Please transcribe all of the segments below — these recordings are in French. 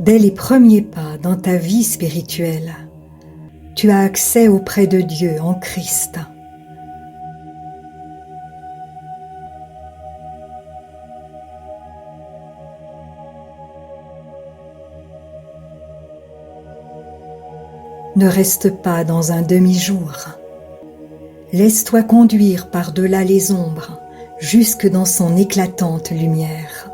Dès les premiers pas dans ta vie spirituelle, tu as accès auprès de Dieu en Christ. Ne reste pas dans un demi-jour. Laisse-toi conduire par-delà les ombres, jusque dans son éclatante lumière.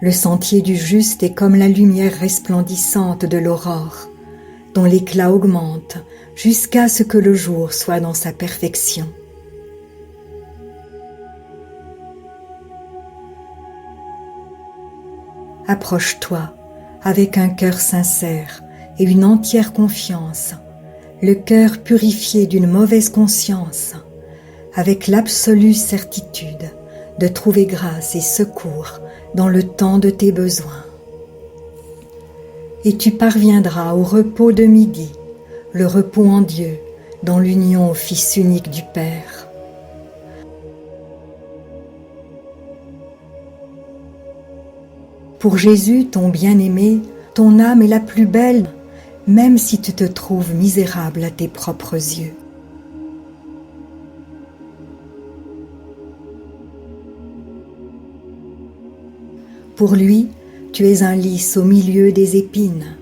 Le sentier du juste est comme la lumière resplendissante de l'aurore, dont l'éclat augmente jusqu'à ce que le jour soit dans sa perfection. Approche-toi avec un cœur sincère et une entière confiance, le cœur purifié d'une mauvaise conscience, avec l'absolue certitude de trouver grâce et secours dans le temps de tes besoins. Et tu parviendras au repos de midi, le repos en Dieu, dans l'union au Fils unique du Père. Pour Jésus, ton bien-aimé, ton âme est la plus belle, même si tu te trouves misérable à tes propres yeux. Pour lui, tu es un lys au milieu des épines.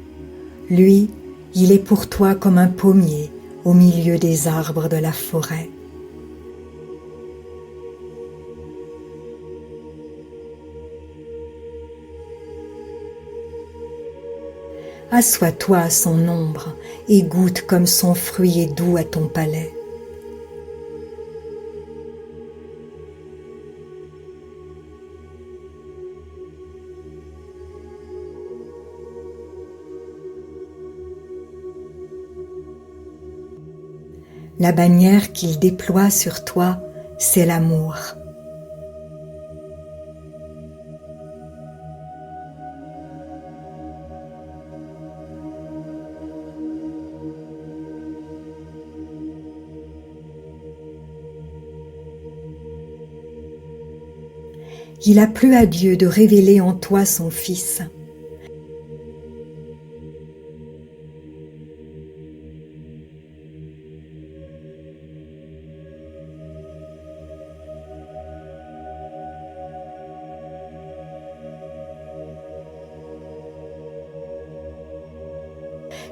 Lui, il est pour toi comme un pommier au milieu des arbres de la forêt. Assois-toi à son ombre et goûte comme son fruit est doux à ton palais. La bannière qu'il déploie sur toi, c'est l'amour. Il a plu à Dieu de révéler en toi son Fils.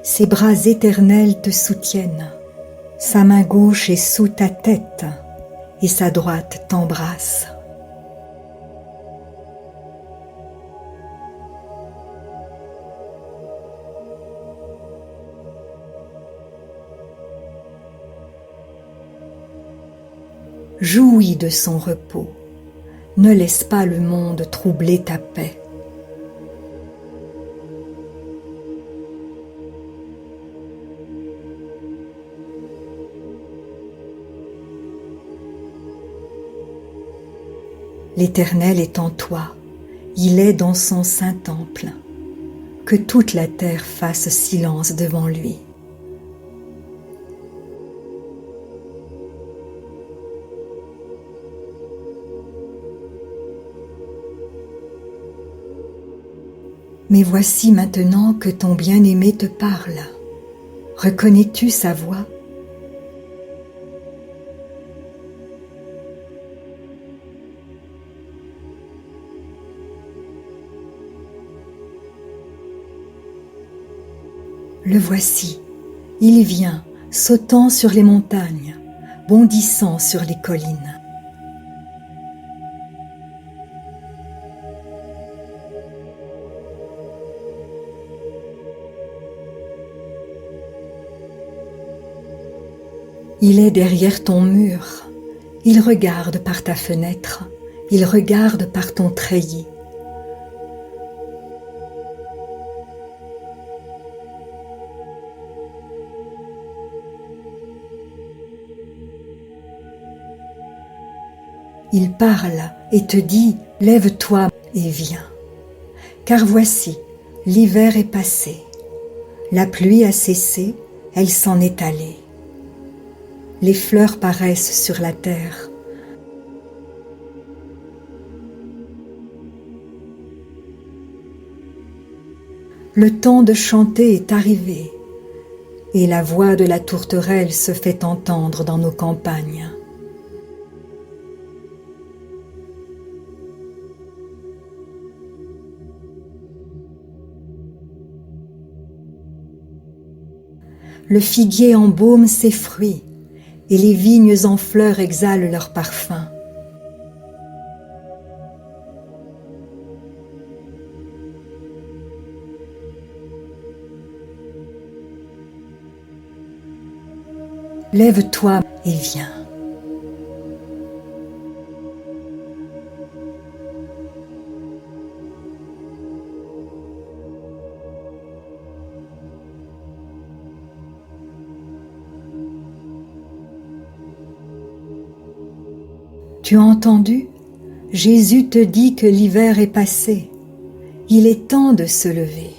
Ses bras éternels te soutiennent. Sa main gauche est sous ta tête et sa droite t'embrasse. Jouis de son repos. Ne laisse pas le monde troubler ta paix. L'Éternel est en toi, il est dans son saint temple. Que toute la terre fasse silence devant lui. Mais voici maintenant que ton bien-aimé te parle. Reconnais-tu sa voix? Le voici, il vient, sautant sur les montagnes, bondissant sur les collines. Il est derrière ton mur, il regarde par ta fenêtre, il regarde par ton treillis. Il parle et te dit, lève-toi et viens. Car voici, l'hiver est passé, la pluie a cessé, elle s'en est allée. les fleurs paraissent sur la terre. Le temps de chanter est arrivé, et la voix de la tourterelle se fait entendre dans nos campagnes. Le figuier embaume ses fruits, et les vignes en fleurs exhalent leur parfum. Lève-toi et viens. Tu as entendu? Jésus te dit que l'hiver est passé. Il est temps de se lever.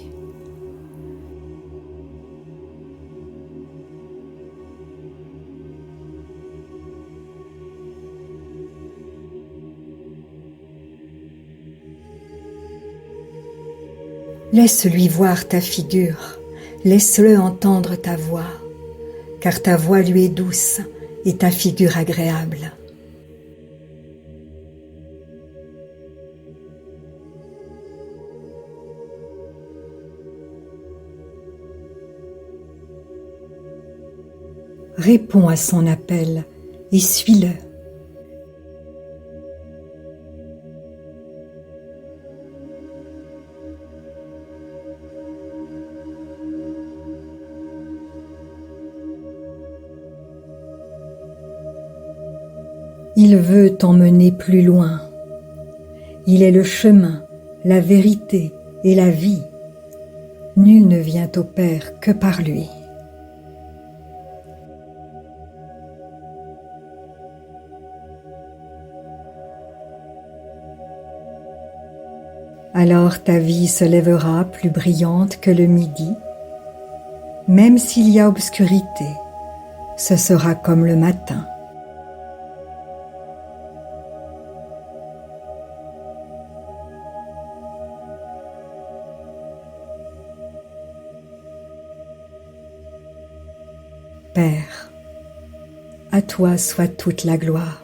Laisse-lui voir ta figure, laisse-le entendre ta voix, car ta voix lui est douce et ta figure agréable. Réponds à son appel et suis-le. Il veut t'emmener plus loin. Il est le chemin, la vérité et la vie. Nul ne vient au Père que par lui. Alors ta vie se lèvera plus brillante que le midi. Même s'il y a obscurité, ce sera comme le matin. Père, à toi soit toute la gloire.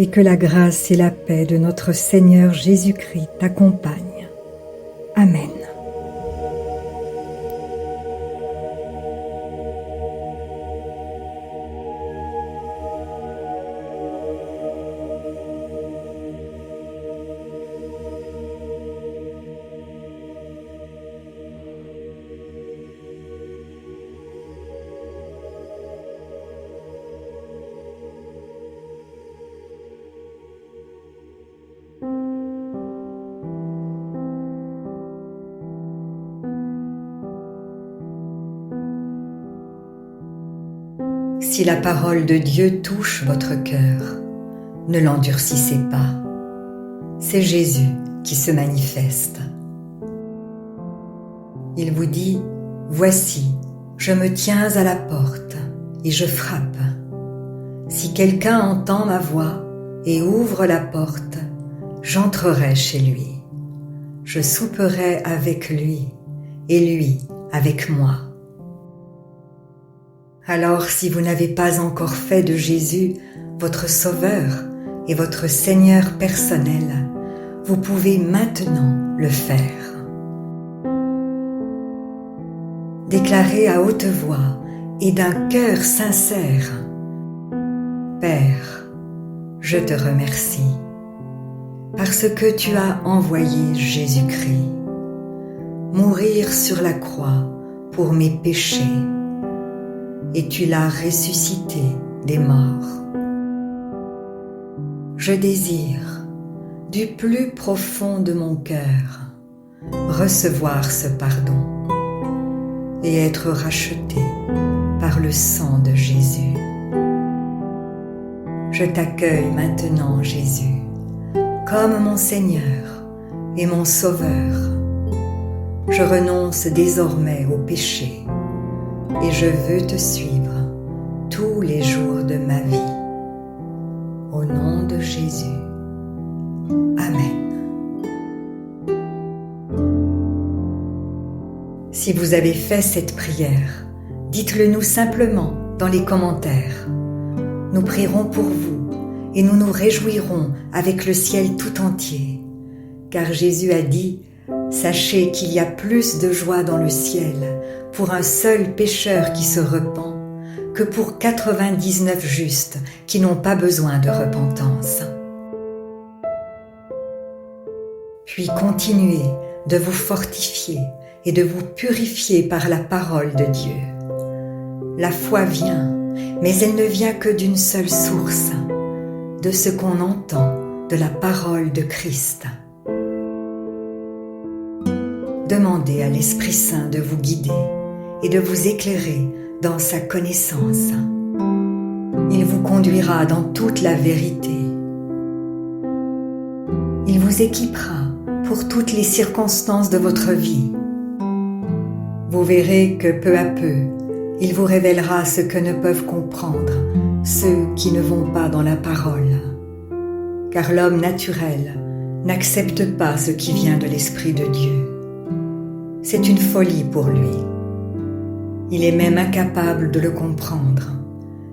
Et que la grâce et la paix de notre Seigneur Jésus-Christ t'accompagnent. Amen. Si la parole de Dieu touche votre cœur, ne l'endurcissez pas. C'est Jésus qui se manifeste. Il vous dit, « Voici, je me tiens à la porte et je frappe. Si quelqu'un entend ma voix et ouvre la porte, j'entrerai chez lui. Je souperai avec lui et lui avec moi. » Alors, si vous n'avez pas encore fait de Jésus votre Sauveur et votre Seigneur personnel, vous pouvez maintenant le faire. Déclarez à haute voix et d'un cœur sincère, « Père, je te remercie parce que tu as envoyé Jésus-Christ mourir sur la croix pour mes péchés, et tu l'as ressuscité des morts. Je désire, du plus profond de mon cœur, recevoir ce pardon et être racheté par par le sang de Jésus. Je t'accueille maintenant, Jésus, comme mon Seigneur et mon Sauveur. Je renonce désormais au péché et je veux te suivre tous les jours de ma vie. Au nom de Jésus. Amen. Si vous avez fait cette prière, dites-le nous simplement dans les commentaires. Nous prierons pour vous et nous nous réjouirons avec le ciel tout entier. Car Jésus a dit « Sachez qu'il y a plus de joie dans le ciel pour un seul pécheur qui se repent que pour 99 justes qui n'ont pas besoin de repentance. » Puis continuez de vous fortifier et de vous purifier par la parole de Dieu. La foi vient, mais elle ne vient que d'une seule source, de ce qu'on entend de la parole de Christ. Demandez à l'Esprit Saint de vous guider et de vous éclairer dans sa connaissance. Il vous conduira dans toute la vérité. Il vous équipera pour toutes les circonstances de votre vie. Vous verrez que peu à peu, il vous révélera ce que ne peuvent comprendre ceux qui ne vont pas dans la parole. Car l'homme naturel n'accepte pas ce qui vient de l'Esprit de Dieu. C'est une folie pour lui. Il est même incapable de le comprendre,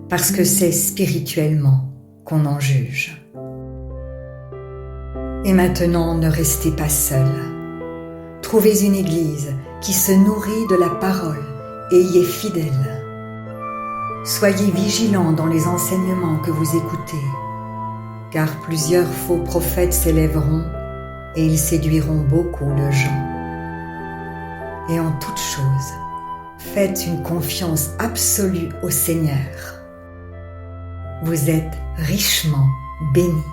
parce que c'est spirituellement qu'on en juge. Et maintenant, ne restez pas seul. Trouvez une église qui se nourrit de la parole et y est fidèle. Soyez vigilants dans les enseignements que vous écoutez, car plusieurs faux prophètes s'élèveront et ils séduiront beaucoup de gens. Et en toute chose, faites une confiance absolue au Seigneur. Vous êtes richement bénis.